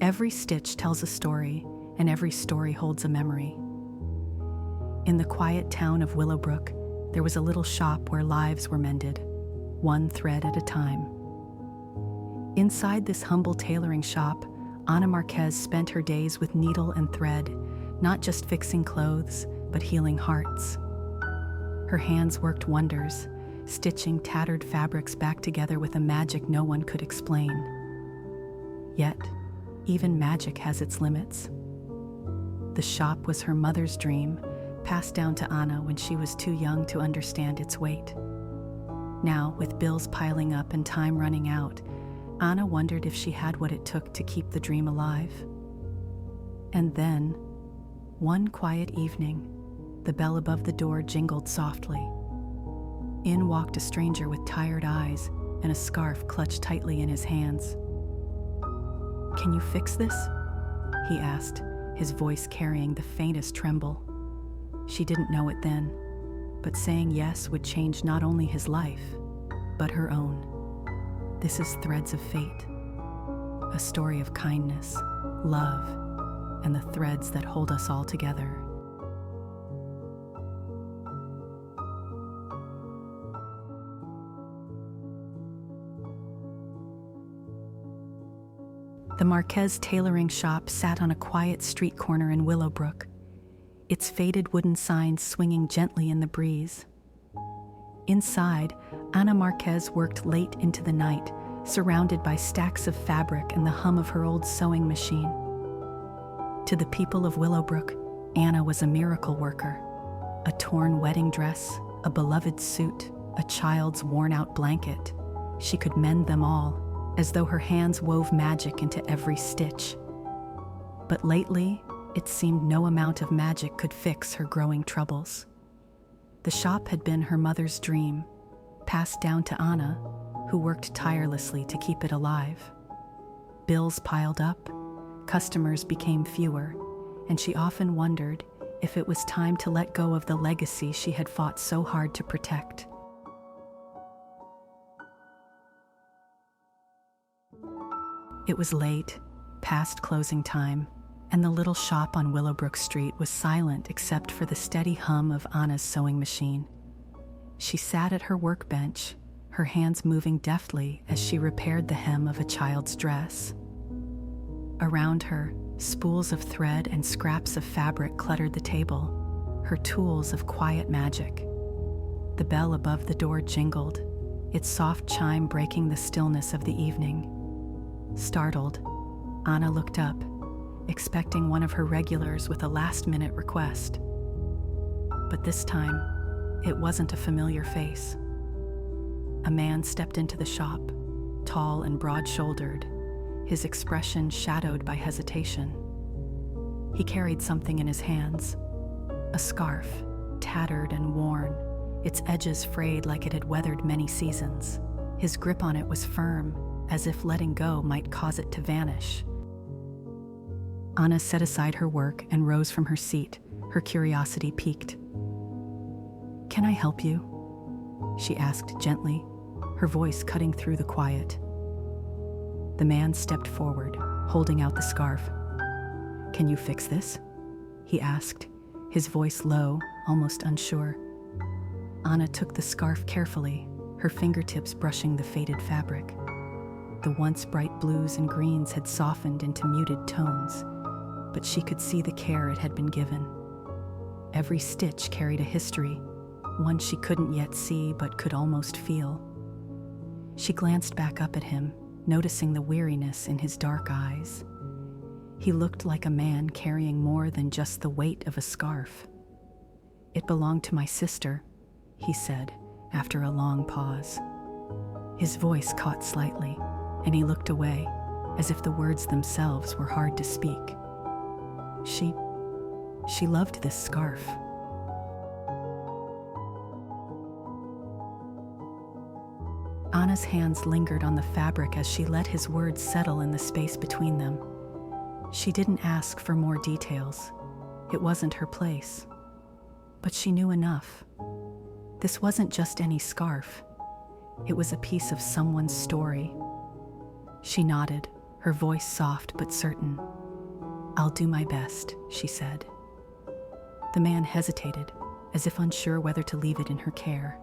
Every stitch tells a story, and every story holds a memory. In the quiet town of Willowbrook, there was a little shop where lives were mended, one thread at a time. Inside this humble tailoring shop, Ana Marquez spent her days with needle and thread, not just fixing clothes, but healing hearts. Her hands worked wonders, stitching tattered fabrics back together with a magic no one could explain. Yet, even magic has its limits. The shop was her mother's dream, passed down to Ana when she was too young to understand its weight. Now, with bills piling up and time running out, Ana wondered if she had what it took to keep the dream alive. And then, one quiet evening, the bell above the door jingled softly. In walked a stranger with tired eyes and a scarf clutched tightly in his hands. "Can you fix this?" he asked, his voice carrying the faintest tremble. She didn't know it then, but saying yes would change not only his life, but her own. This is Threads of Fate, a story of kindness, love, and the threads that hold us all together. The Marquez tailoring shop sat on a quiet street corner in Willowbrook, its faded wooden signs swinging gently in the breeze. Inside, Ana Marquez worked late into the night, surrounded by stacks of fabric and the hum of her old sewing machine. To the people of Willowbrook, Ana was a miracle worker. A torn wedding dress, a beloved suit, a child's worn-out blanket. She could mend them all, as though her hands wove magic into every stitch. But lately, it seemed no amount of magic could fix her growing troubles. The shop had been her mother's dream, passed down to Ana, who worked tirelessly to keep it alive. Bills piled up, customers became fewer, and she often wondered if it was time to let go of the legacy she had fought so hard to protect. It was late, past closing time, and the little shop on Willowbrook Street was silent except for the steady hum of Ana's sewing machine. She sat at her workbench, her hands moving deftly as she repaired the hem of a child's dress. Around her, spools of thread and scraps of fabric cluttered the table, her tools of quiet magic. The bell above the door jingled, its soft chime breaking the stillness of the evening. Startled, Ana looked up, expecting one of her regulars with a last-minute request. But this time, it wasn't a familiar face. A man stepped into the shop, tall and broad-shouldered, his expression shadowed by hesitation. He carried something in his hands, a scarf, tattered and worn, its edges frayed like it had weathered many seasons. His grip on it was firm, as if letting go might cause it to vanish. Ana set aside her work and rose from her seat, her curiosity piqued. "Can I help you?" she asked gently, her voice cutting through the quiet. The man stepped forward, holding out the scarf. "Can you fix this?" he asked, his voice low, almost unsure. Ana took the scarf carefully, her fingertips brushing the faded fabric. The once bright blues and greens had softened into muted tones, but she could see the care it had been given. Every stitch carried a history, one she couldn't yet see but could almost feel. She glanced back up at him, noticing the weariness in his dark eyes. He looked like a man carrying more than just the weight of a scarf. "It belonged to my sister," he said, after a long pause. His voice caught slightly, and he looked away, as if the words themselves were hard to speak. She loved this scarf. Ana's hands lingered on the fabric as she let his words settle in the space between them. She didn't ask for more details. It wasn't her place. But she knew enough. This wasn't just any scarf. It was a piece of someone's story. She nodded, her voice soft but certain. "I'll do my best," she said. The man hesitated, as if unsure whether to leave it in her care.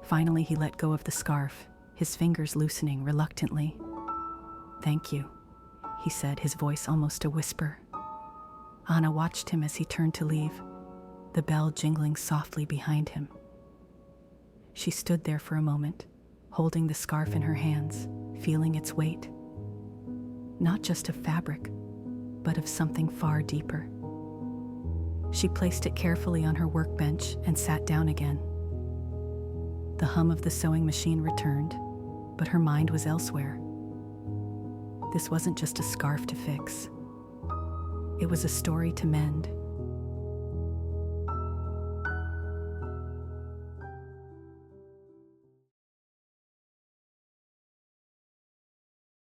Finally, he let go of the scarf, his fingers loosening reluctantly. "Thank you," he said, his voice almost a whisper. Anna watched him as he turned to leave, the bell jingling softly behind him. She stood there for a moment, holding the scarf in her hands, feeling its weight. Not just of fabric, but of something far deeper. She placed it carefully on her workbench and sat down again. The hum of the sewing machine returned, but her mind was elsewhere. This wasn't just a scarf to fix. It was a story to mend,